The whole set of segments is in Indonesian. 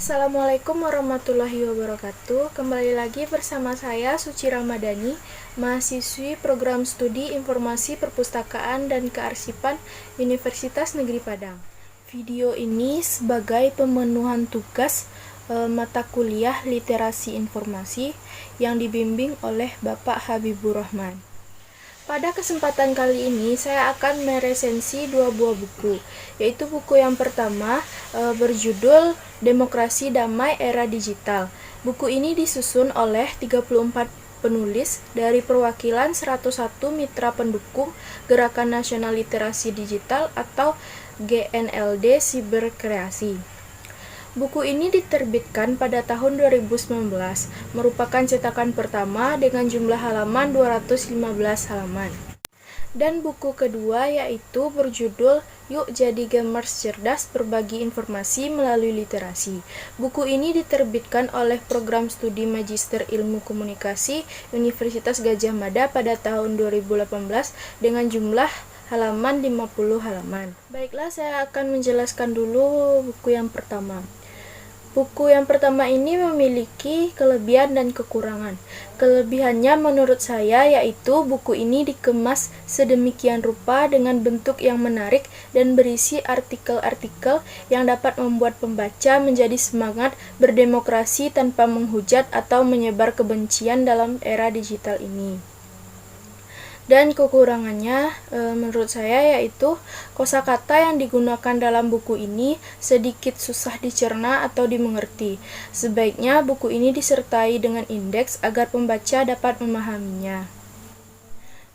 Assalamualaikum warahmatullahi wabarakatuh. Kembali lagi bersama saya Suci Ramadhani, mahasiswi Program Studi Informasi Perpustakaan dan Kearsipan Universitas Negeri Padang. Video ini sebagai pemenuhan tugas mata kuliah Literasi Informasi yang dibimbing oleh Bapak Habibur Rahman. Pada kesempatan kali ini, saya akan meresensi dua buah buku, yaitu buku yang pertama berjudul Demokrasi Damai Era Digital. Buku ini disusun oleh 34 penulis dari perwakilan 101 mitra pendukung Gerakan Nasional Literasi Digital atau GNLD Siberkreasi. Buku ini diterbitkan pada tahun 2019, merupakan cetakan pertama dengan jumlah halaman 215 halaman. Dan buku kedua yaitu berjudul Yuk Jadi Gamers Cerdas Berbagi Informasi Melalui Literasi. Buku ini diterbitkan oleh Program Studi Magister Ilmu Komunikasi Universitas Gadjah Mada pada tahun 2018 dengan jumlah halaman 50 halaman. Baiklah, saya akan menjelaskan dulu buku yang pertama. Buku yang pertama ini memiliki kelebihan dan kekurangan. Kelebihannya menurut saya yaitu buku ini dikemas sedemikian rupa dengan bentuk yang menarik dan berisi artikel-artikel yang dapat membuat pembaca menjadi semangat berdemokrasi tanpa menghujat atau menyebar kebencian dalam era digital ini. Dan kekurangannya menurut saya yaitu kosakata yang digunakan dalam buku ini sedikit susah dicerna atau dimengerti. Sebaiknya buku ini disertai dengan indeks agar pembaca dapat memahaminya.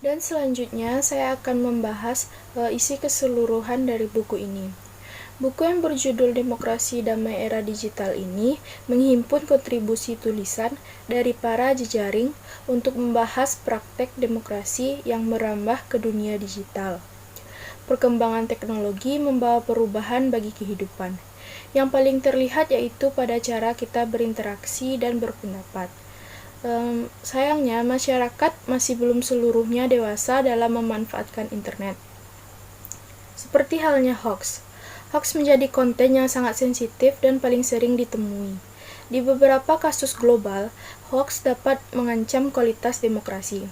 Dan selanjutnya saya akan membahas isi keseluruhan dari buku ini. Buku yang berjudul Demokrasi Damai Era Digital ini menghimpun kontribusi tulisan dari para jejaring untuk membahas praktek demokrasi yang merambah ke dunia digital. Perkembangan teknologi membawa perubahan bagi kehidupan. Yang paling terlihat yaitu pada cara kita berinteraksi dan berpendapat. Sayangnya, masyarakat masih belum seluruhnya dewasa dalam memanfaatkan internet. Seperti halnya hoax. Hoax menjadi konten yang sangat sensitif dan paling sering ditemui. Di beberapa kasus global, hoax dapat mengancam kualitas demokrasi.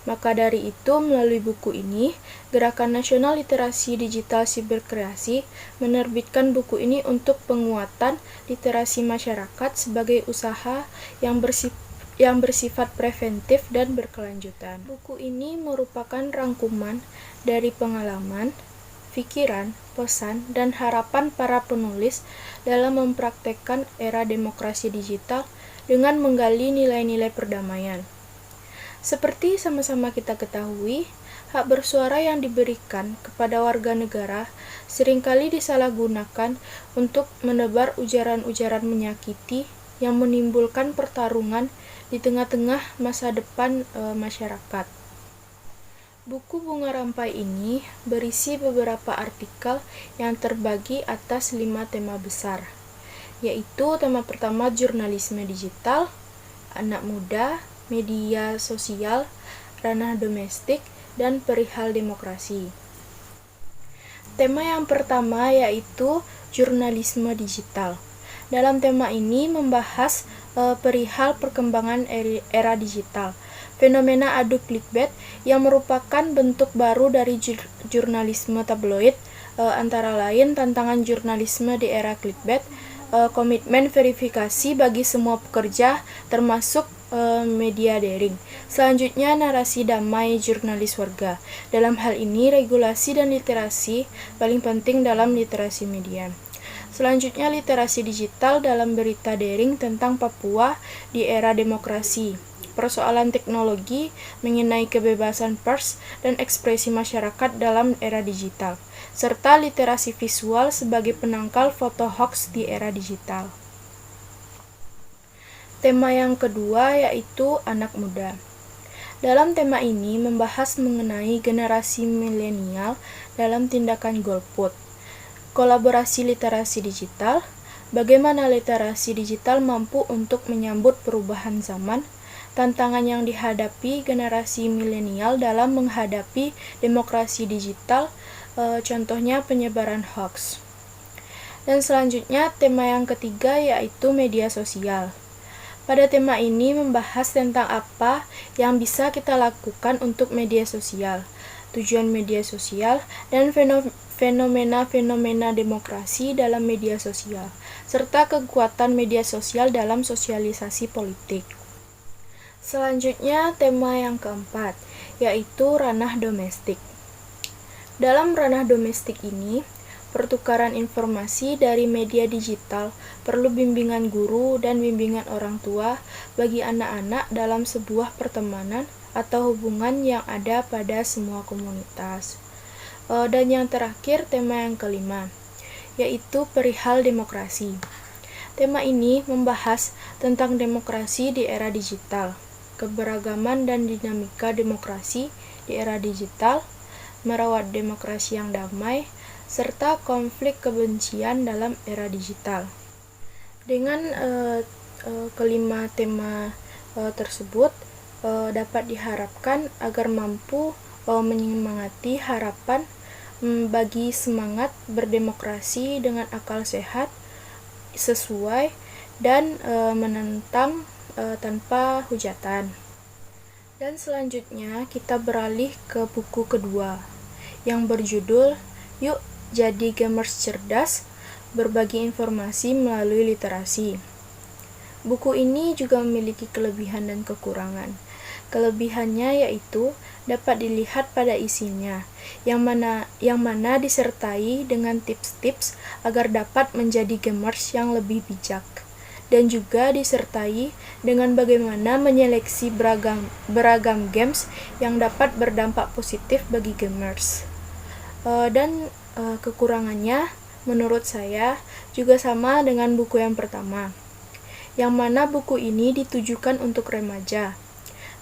Maka dari itu, melalui buku ini, Gerakan Nasional Literasi Digital Siberkreasi menerbitkan buku ini untuk penguatan literasi masyarakat sebagai usaha yang bersifat preventif dan berkelanjutan. Buku ini merupakan rangkuman dari pengalaman, pikiran, pesan, dan harapan para penulis dalam mempraktekkan era demokrasi digital dengan menggali nilai-nilai perdamaian. Seperti sama-sama kita ketahui, hak bersuara yang diberikan kepada warga negara seringkali disalahgunakan untuk menebar ujaran-ujaran menyakiti yang menimbulkan pertarungan di tengah-tengah masa depan masyarakat. Buku Bunga Rampai ini berisi beberapa artikel yang terbagi atas 5 tema besar, yaitu tema pertama jurnalisme digital, anak muda, media sosial, ranah domestik, dan perihal demokrasi. Tema yang pertama yaitu jurnalisme digital. Dalam tema ini membahas perihal perkembangan era digital, fenomena adu clickbait yang merupakan bentuk baru dari jurnalisme tabloid, antara lain tantangan jurnalisme di era clickbait, komitmen verifikasi bagi semua pekerja termasuk media daring. Selanjutnya, narasi damai jurnalis warga. Dalam hal ini, regulasi dan literasi paling penting dalam literasi media. Selanjutnya, literasi digital dalam berita daring tentang Papua di era demokrasi. Persoalan teknologi mengenai kebebasan pers dan ekspresi masyarakat dalam era digital, serta literasi visual sebagai penangkal foto hoax di era digital. Tema yang kedua yaitu anak muda. Dalam tema ini membahas mengenai generasi milenial dalam tindakan golput, kolaborasi literasi digital, bagaimana literasi digital mampu untuk menyambut perubahan zaman, tantangan yang dihadapi generasi milenial dalam menghadapi demokrasi digital, contohnya penyebaran hoax. Dan selanjutnya tema yang ketiga yaitu media sosial. Pada tema ini membahas tentang apa yang bisa kita lakukan untuk media sosial, tujuan media sosial, dan fenomena-fenomena demokrasi dalam media sosial, serta kekuatan media sosial dalam sosialisasi politik. Selanjutnya tema yang keempat, yaitu ranah domestik. Dalam ranah domestik ini, pertukaran informasi dari media digital perlu bimbingan guru dan bimbingan orang tua bagi anak-anak dalam sebuah pertemanan atau hubungan yang ada pada semua komunitas. Dan yang terakhir, tema yang kelima, yaitu perihal demokrasi. Tema ini membahas tentang demokrasi di era digital, keberagaman dan dinamika demokrasi di era digital, merawat demokrasi yang damai, serta konflik kebencian dalam era digital. Dengan kelima tema tersebut dapat diharapkan agar mampu menyemangati harapan bagi semangat berdemokrasi dengan akal sehat, sesuai, dan menentang tanpa hujatan. Dan selanjutnya kita beralih ke buku kedua yang berjudul Yuk Jadi Gamers Cerdas, Berbagi Informasi Melalui Literasi. Buku ini juga memiliki kelebihan dan kekurangan. Kelebihannya yaitu dapat dilihat pada isinya, yang mana disertai dengan tips-tips agar dapat menjadi gamers yang lebih bijak, dan juga disertai dengan bagaimana menyeleksi beragam games yang dapat berdampak positif bagi gamers. Dan kekurangannya menurut saya juga sama dengan buku yang pertama, yang mana buku ini ditujukan untuk remaja,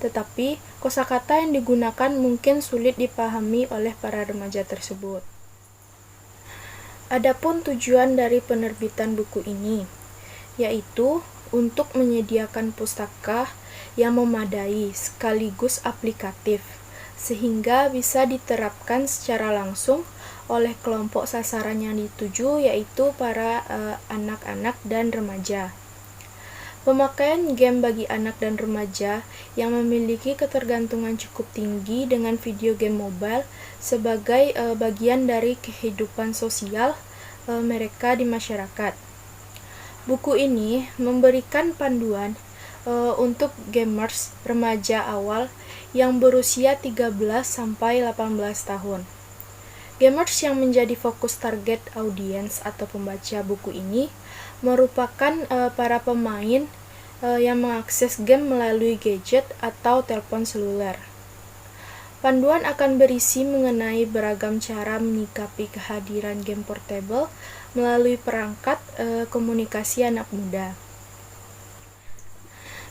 tetapi kosakata yang digunakan mungkin sulit dipahami oleh para remaja tersebut. Adapun tujuan dari penerbitan buku ini, yaitu untuk menyediakan pustaka yang memadai sekaligus aplikatif, sehingga bisa diterapkan secara langsung oleh kelompok sasaran yang dituju, yaitu para anak-anak dan remaja. Pemakaian game bagi anak dan remaja yang memiliki ketergantungan cukup tinggi dengan video game mobile sebagai bagian dari kehidupan sosial mereka di masyarakat. Buku ini memberikan panduan untuk gamers remaja awal yang berusia 13 sampai 18 tahun. Gamers yang menjadi fokus target audiens atau pembaca buku ini merupakan para pemain yang mengakses game melalui gadget atau telepon seluler. Panduan akan berisi mengenai beragam cara menyikapi kehadiran game portable melalui perangkat komunikasi anak muda.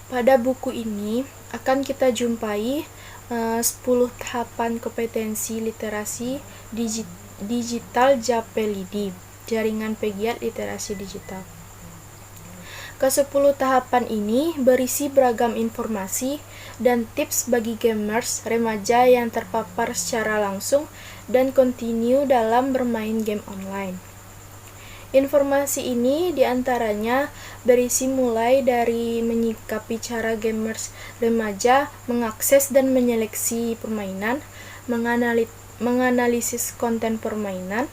Pada buku ini akan kita jumpai 10 tahapan kompetensi literasi digital JAPLID, Jaringan Pegiat Literasi Digital. Ke-10 tahapan ini berisi beragam informasi dan tips bagi gamers remaja yang terpapar secara langsung dan kontinu dalam bermain game online. Informasi ini diantaranya berisi mulai dari menyikapi cara gamers remaja mengakses dan menyeleksi permainan, menganalisis konten permainan,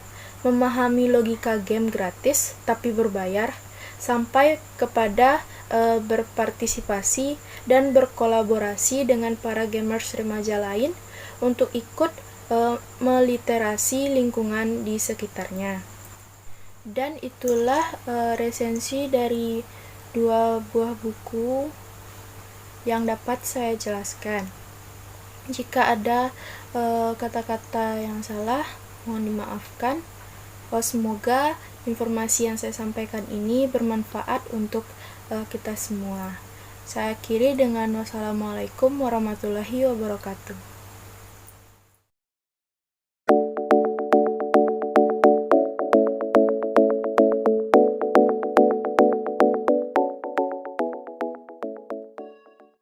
memahami logika game gratis tapi berbayar, sampai kepada berpartisipasi dan berkolaborasi dengan para gamers remaja lain untuk ikut meliterasi lingkungan di sekitarnya. Dan itulah resensi dari 2 buah buku yang dapat saya jelaskan. Jika ada kata-kata yang salah, mohon dimaafkan. Semoga informasi yang saya sampaikan ini bermanfaat untuk kita semua. Saya akhiri dengan wassalamualaikum warahmatullahi wabarakatuh.